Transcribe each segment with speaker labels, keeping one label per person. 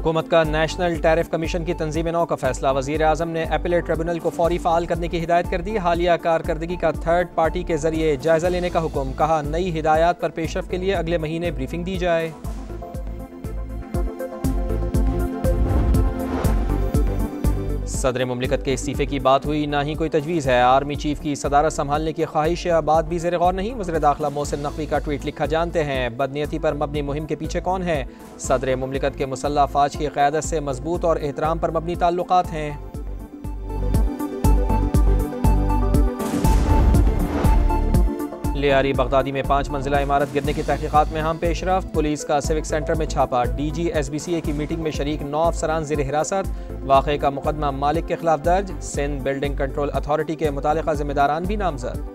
Speaker 1: हुकूमत का national tariff commission की तंजीम नौ का फैसला। वज़ीर आज़म ने अपीलेट ट्रिब्यूनल को फौरी फ़ाल करने की हिदायत कर दी। हालिया कारकर्दगी का थर्ड पार्टी के जरिए जायज़ा लेने का हुक्म। कहा, नई हिदायत पर पेशरफ के लिए अगले महीने ब्रीफिंग दी जाए। सदर मुमलिकत के इस्तीफ़े की बात हुई, ना ही कोई तजवीज़ है। आर्मी चीफ की सदारत संभालने की ख्वाहिश या बात भी ज़ेर गौर नहीं। वज़ीर दाखिला मोहसिन नकवी का ट्वीट लिखा, जानते हैं बदनीयती पर मबनी मुहिम के पीछे कौन है। सदर मुमलिकत के मुसल्लह फ़ौज की क़यादत से मजबूत और एहतराम पर मबनी ताल्लुकात हैं। लियारी बगदादी में 5 मंजिला इमारत गिरने की तहकीकात में अहम पेशरफ्त। पुलिस का सिविक सेंटर में छापा। DG SBCA की मीटिंग में शरीक 9 अफसरान ज़ेर हिरासत। वाक़े का मुकदमा मालिक के खिलाफ दर्ज। सिंध बिल्डिंग कंट्रोल अथॉरिटी के मुतालिका जिम्मेदारान भी नामजद।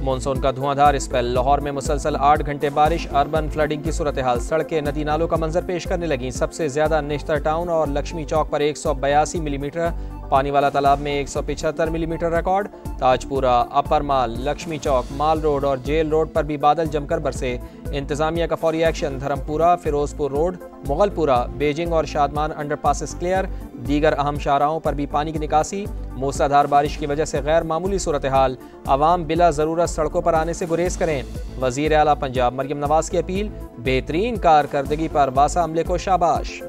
Speaker 1: मानसून का धुआंधार स्पेल। लाहौर में मुसलसल 8 घंटे बारिश। अर्बन फ्लडिंग की सूरत हाल। सड़कें नदी नालों का मंजर पेश करने लगीं। सबसे ज्यादा निश्तर टाउन और लक्ष्मी चौक पर 182 मिलीमीटर। पानी वाला तालाब में 175 millimetre record. Tajpura, upper mall, Lakshmi Chowk, mall road और जेल रोड पर भी बादल जमकर बरसे। इंतजामिया का फौरी action. Dharampura, Ferozepur road, Mughalpura, Beijing और शादमान अंडरपासेस क्लियर। दीगर अहम शाहराहों पर भी पानी की निकासी। मूसलाधार बारिश की वजह से गैर मामूली सूरत हाल। आवाम बिला ज़रूरत सड़कों पर आने से गुरेज करें। वज़ीर आला पंजाब मरियम नवाज की अपील। बेहतरीन कारकर्दगी पर वासा अमले को शाबाश।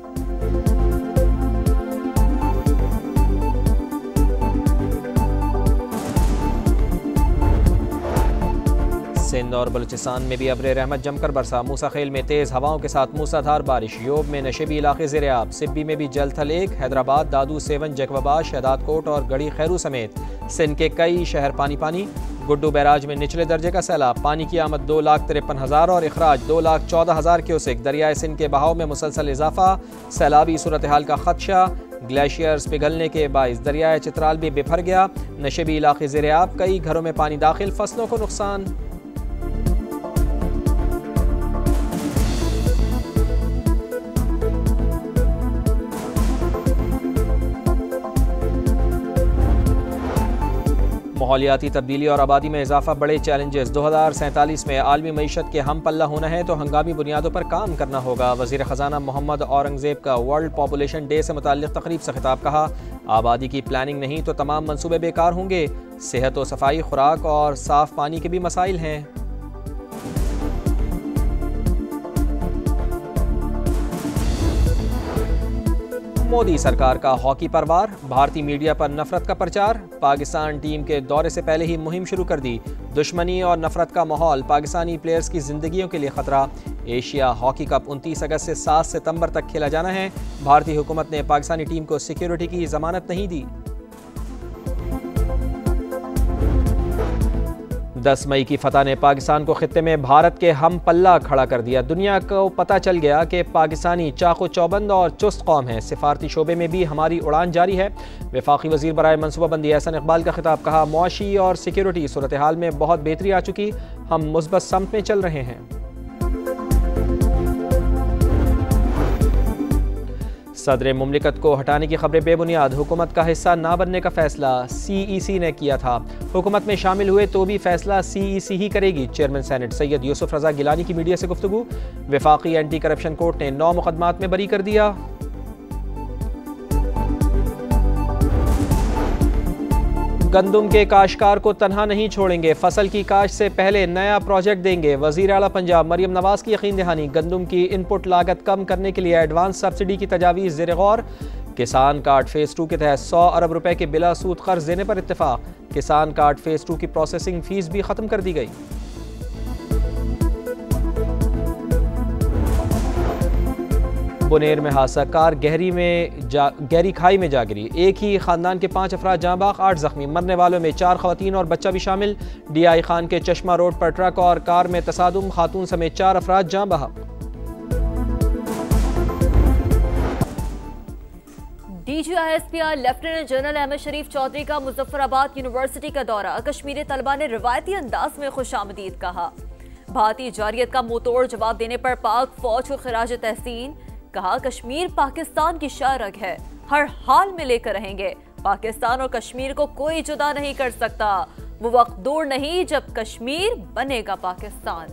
Speaker 1: सिंध और बलूचिस्तान में भी अब्र रहमत जमकर बरसा। मूसा खेल में तेज़ हवाओं के साथ मूसलाधार बारिश। योब में नशेबी इलाके ज़ेर-ए-आब। सिब्बी में भी जलथल 1। हैदराबाद, दादू, सेवन, जैकबाबाद, शहदाद कोट और गढ़ी खैरू समेत सिंध के कई शहर पानी पानी। गुड्डू बैराज में निचले दर्जे का सैलाब। पानी की आमद 2,53,000 और अखराज 2,14,000 क्यूसेक। दरियाए सिंध के बहाव में मुसलसल इजाफा। सैलाबी सूरत हाल का खदशा। ग्लेशियर्स पिघलने के बाइस दरियाए चित्राल भी बिफर गया। नशेबी इलाके ज़ेर-ए-आब। कई घरों में पानी दाखिल। फसलों को नुकसान। माहौलियाती तब्दीली और आबादी में इजाफा बड़े चैलेंजेस। 2047 में आलमी मईशत के हम पल्ला होना है तो हंगामी बुनियादों पर काम करना होगा। वज़ीर ख़जाना मोहम्मद औरंगज़ेब का वर्ल्ड पॉपुलेशन डे से मुताल्लिक़ तकरीब से खिताब। कहा, आबादी की प्लानिंग नहीं तो तमाम मंसूबे बेकार होंगे। सेहत व सफाई, खुराक और साफ़ पानी के भी मसाइल हैं। मोदी सरकार का हॉकी पर वार। भारतीय मीडिया पर नफरत का प्रचार। पाकिस्तान टीम के दौरे से पहले ही मुहिम शुरू कर दी। दुश्मनी और नफरत का माहौल। पाकिस्तानी प्लेयर्स की जिंदगियों के लिए खतरा। एशिया हॉकी कप 29 अगस्त से 7 सितंबर तक खेला जाना है। भारतीय हुकूमत ने पाकिस्तानी टीम को सिक्योरिटी की जमानत नहीं दी। 10 मई की फतह ने पाकिस्तान को खित्ते में भारत के हम पल्ला खड़ा कर दिया। दुनिया को पता चल गया कि पाकिस्तानी चाको चौबंद और चुस्त कौम है। सिफारती शोबे में भी हमारी उड़ान जारी है। वफाकी वजीर बराए मनसूबाबंदी एहसन इकबाल का खिताब। कहा, मुआशी और सिक्योरिटी सूरत हाल में बहुत बेहतरी आ चुकी। हम मुस्बत समत में चल रहे हैं। सदर मुमलिकत को हटाने की खबरें बेबुनियाद। हुकूमत का हिस्सा ना बनने का फैसला CEC ने किया था। हुकूमत में शामिल हुए तो भी फैसला CEC ही करेगी। चेयरमैन सेनेट सैयद यूसुफ रजा गिलानी की मीडिया से गुफ्तगू। वफाकी एंटी करप्शन कोर्ट ने 9 मुकदमात में बरी कर दिया। गंदुम के काश्तकार को तनहा नहीं छोड़ेंगे। फसल की काश्त से पहले नया प्रोजेक्ट देंगे। वज़ीर आला पंजाब मरियम नवाज की यकीन दहानी। गंदुम की इनपुट लागत कम करने के लिए एडवांस सब्सिडी की तजावीज़ ज़ेर गौर। किसान कार्ड फेज़ 2 के तहत 100 अरब रुपए के बिला सूद कर्ज देने पर इत्तेफाक। किसान कार्ड फेज़ 2 की प्रोसेसिंग फीस भी ख़त्म कर दी गई। बुनेर में हादसा। कार गहरी खाई में जा गिरी। एक ही खानदान के 5 अफराद जाँ बाग, 8 जख्मी। मरने वालों में 4 खवातीन और बच्चा भी शामिल। DI खान के चश्मा रोड पर ट्रक और कार में तसादुम। खातून समेत 4 अफराद जाँ बहक।
Speaker 2: DGISPR लेफ्टिनेंट जनरल अहमद शरीफ चौधरी का मुजफ्फराबाद यूनिवर्सिटी का दौरा। कश्मीरी तलबा ने रिवायती अंदाज में खुशामदीद कहा। भारतीय जारियत का मुंहतोड़ जवाब देने पर पाक फौज को खिराज तहसीन। कहा, कश्मीर पाकिस्तान की शारग है, हर हाल में लेकर रहेंगे। पाकिस्तान और कश्मीर को कोई जुदा नहीं कर सकता। वो वक्त दूर नहीं जब कश्मीर बनेगा पाकिस्तान।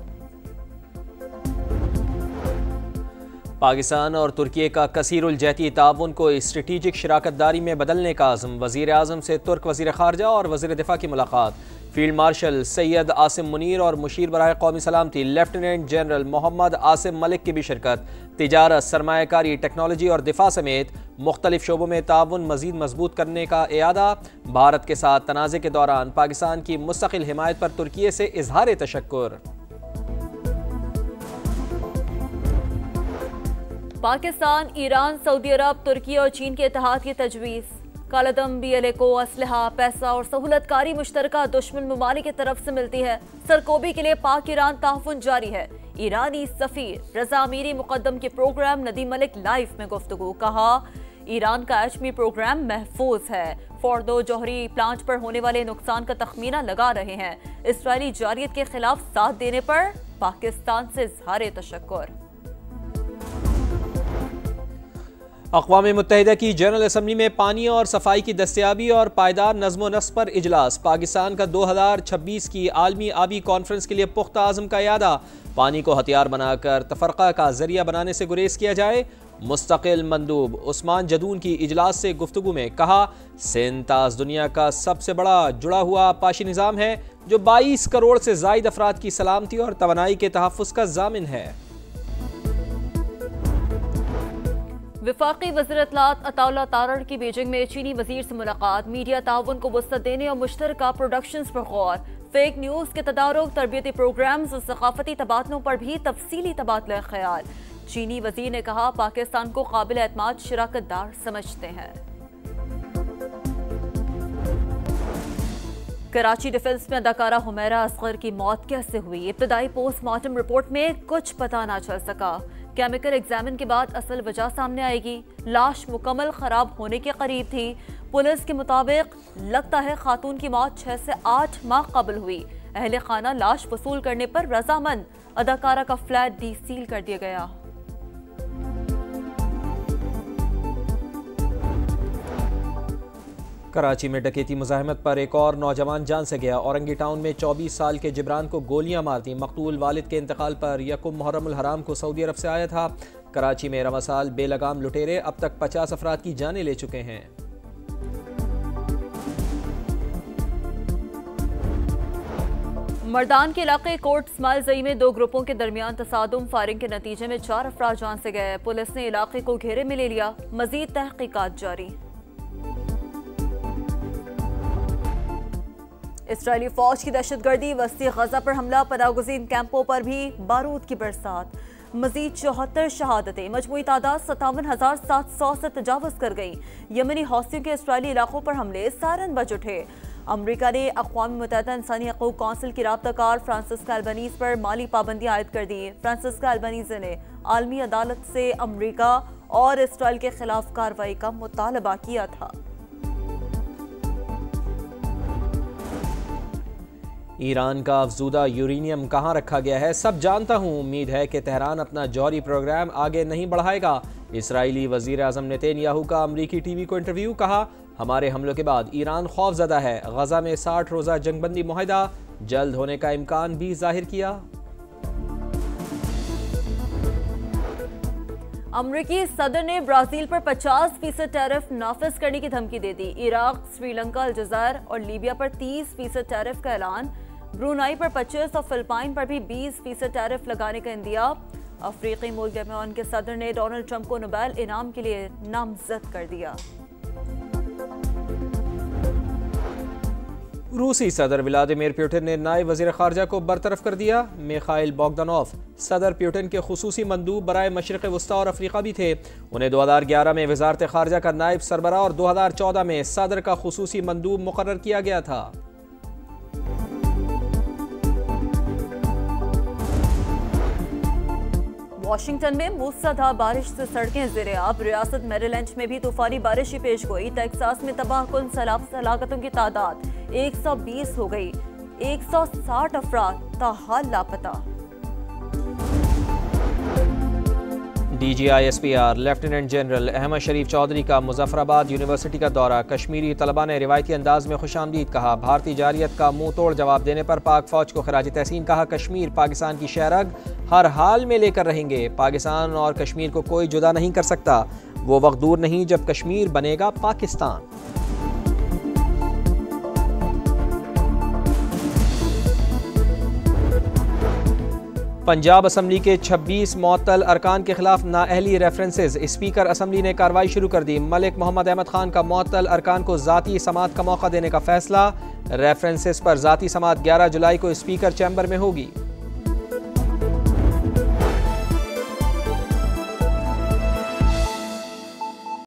Speaker 1: पाकिस्तान और तुर्की का कसीरुल जहती ताउन को स्ट्रेटिजिक शराकतदारी में बदलने का आज़म। वज़ीर आज़म से तुर्क वज़ीर ख़ारजा और वज़ीर दिफ़ा की मुलाकात। फील्ड मार्शल सैयद आसिम मुनीर और मुशीर बराए कौमी सलामती लेफ्टिनेंट जनरल मोहम्मद आसिम मलिक की भी शिरकत। तिजारत, सरमायाकारी, टेक्नोलॉजी और दिफा समेत मुख्तलिफ शोबों में ताउन मज़ीद मजबूत करने का इरादा। भारत के साथ तनाज़े के दौरान पाकिस्तान की मुस्तकिल हिमायत पर तुर्की से इजहार तशक्कुर।
Speaker 2: पाकिस्तान, ईरान, सऊदी अरब, तुर्की और चीन के इत्तेहाद की तजवीज़। कालादम BLA को असलहा, पैसा और सहूलतकारी मुश्तरका दुश्मन ममालिक की तरफ से मिलती है। सरकोबी के लिए पाक ईरान ताउन जारी है। ईरानी सफ़ीर रजा अमीरी मुकद्दम के प्रोग्राम नदीम मलिक लाइफ में गुफ्तगू। कहा, ईरान का एटमी प्रोग्राम महफूज है। फोर्डो जौहरी प्लांट पर होने वाले नुकसान का तखमीना लगा रहे हैं। इसराइली जारियत के खिलाफ साथ देने पर पाकिस्तान से इजहार तशक्कुर।
Speaker 1: अक़वाम मुत्तहिदा की जनरल असम्बली में पानी और सफाई की दस्तयाबी और पायदार नज़्म व नस्क़ पर इजलास। पाकिस्तान का 2026 की आलमी आबी कॉन्फ्रेंस के लिए पुख्ता आज़म का इरादा। पानी को हथियार बनाकर तफरक़ा का जरिया बनाने से गुरेज किया जाए। मुस्तकिल मंदूब उस्मान जदून की इजलास से गुफ्तगू में कहा, सिंध आज दुनिया का सबसे बड़ा जुड़ा हुआ पाशी निज़ाम है जो 22 करोड़ से ज़ायद अफराद की सलामती और तवानाई के तहफ़्फ़ुज़ का ज़ामिन है।
Speaker 2: वफाकी वज़ीर इत्तलात अताउल्लाह तारड़ की बीजिंग में चीनी वज़ीर से मुलाकात। मीडिया ताउन को वसअत देने और मुश्तरका प्रोडक्शंस पर गौर। फेक न्यूज़ के तदारुक, तरबियती प्रोग्राम्स और सकाफती तबादलों पर भी तफसीली तबादला ख्याल। चीनी वज़ीर ने कहा, पाकिस्तान को काबिल एतमाद शराकतदार समझते हैं। कराची डिफेंस में अदाकारा हुमैरा असगर की मौत कैसे हुई? इब्तदाई पोस्टमार्टम रिपोर्ट में कुछ पता ना चल सका। केमिकल एग्जामिन के बाद असल वजह सामने आएगी। लाश मुकम्मल खराब होने के करीब थी। पुलिस के मुताबिक लगता है खातून की मौत 6 से 8 माह कबल हुई। अहले खाना लाश वसूल करने पर रजामंद। अदाकारा का फ्लैट डीसील कर दिया गया।
Speaker 1: कराची में डकैती मुज़ाहमत पर एक और नौजवान जान से गया। औरंगी टाउन में 24 साल के जिब्रान को गोलियां मार दी। मकतूल वालिद के इंतकाल पर यकुम मुहर्रमुल हराम को सऊदी अरब से आया था। कराची में रवा साल बेलगाम लुटेरे अब तक 50 अफराद की जानें ले चुके हैं।
Speaker 2: मर्दान के इलाके कोट स्माइल जई में 2 ग्रुपों के दरमियान तसादुम, फायरिंग के नतीजे में 4 अफराद जान से गए। पुलिस ने इलाके को घेरे में ले लिया। मजीद तहकीकात जारी। इसराइली फौज की दहशतगर्दी, वस्ती गजा पर हमला, पनाहगुज़ीन कैंपों पर भी बारूद की बरसात। मजीद 74 शहादतें, मजमूई तादाद 57,700 से तजावज़ कर गई। यमनी हौसियों के इसराइली इलाकों पर हमले सायरन बज उठे। अमरीका ने अक़वाम मुत्तहिदा इंसानी हकूक़ कौंसिल की राब्ताकार फ्रांसिस्का अल्बनीज़ पर माली पाबंदियाँ आयद कर दी। फ्रांसिस्का अल्बनीज़ ने आलमी अदालत से अमरीका और इसराइल के खिलाफ कार्रवाई का मुतालबा किया था।
Speaker 1: ईरान का अफजूदा यूरेनियम कहाँ रखा गया है सब जानता हूँ। उम्मीद है कि तेहरान अपना जौहरी प्रोग्राम आगे नहीं बढ़ाएगा। इसराइली वज़ीर आज़म नेतन्याहू का अमरीकी टीवी को इंटरव्यू। कहा, हमारे हमलों के बाद ईरान खौफज़दा है। गजा में 60 रोज़ा जंगबंदी मुआहिदा जल्द होने का इम्कान भी जाहिर किया।
Speaker 2: अमरीकी सदर ने ब्राज़ील पर 50% टैरिफ नाफिज करने की धमकी दे दी। इराक, श्रीलंका, अलजज़ायर और लीबिया पर 30% टैरिफ का ऐलान। ब्रुनाई पर 25 और फिलिपाइन पर भी 20% टैरिफ लगाने का इंदियाब। अफ्रीकी मुल्क गबन के सदर ने डोनाल्ड ट्रंप को नोबेल इनाम के लिए नामजद कर दिया।
Speaker 1: रूसी सदर व्लादिमीर पुतिन ने नायब वज़ीर ख़ारजा को बरतरफ कर दिया। मिखाइल बोगदानोव सदर पुतिन के खुसूसी मंदूब बराए मशरिक़ वस्ता और अफ्रीका भी थे। उन्हें 2011 में वज़ारत ख़ारजा का नायब सरबराह और 2014 में सदर का खुसूसी मंदूब मुकर्रर किया गया था।
Speaker 2: वाशिंगटन में मूसलाधार बारिश से सड़कें ज़ेर-ए-आब। रियासत मैरीलैंड में भी तूफानी बारिश ही पेश गोई। टेक्सास में तबाहकुन सैलाब हलाकतों की तादाद 120 हो गई। 160 अफराद ताहाल लापता।
Speaker 1: DGISPR लेफ्टिनेंट जनरल अहमद शरीफ चौधरी का मुजफ्फराबाद यूनिवर्सिटी का दौरा। कश्मीरी तलबा ने रिवायती अंदाज में खुशामदीद कहा। भारतीय जारियत का मुंह तोड़ जवाब देने पर पाक फौज को खराज तहसीन कहा। कश्मीर पाकिस्तान की शहरग हर हाल में लेकर रहेंगे। पाकिस्तान और कश्मीर को कोई जुदा नहीं कर सकता। वो वक्त दूर नहीं जब कश्मीर बनेगा पाकिस्तान। पंजाब असम्बली के 26 मुअत्तल अरकान के खिलाफ नाअहली रेफरेंसेस। स्पीकर असम्बली ने कार्रवाई शुरू कर दी। मलिक मोहम्मद अहमद खान का मुअत्तल अरकान को ज़ाती समाअत का मौका देने का फैसला। रेफरेंसेस पर ज़ाती समाअत 11 जुलाई को स्पीकर चैम्बर में होगी।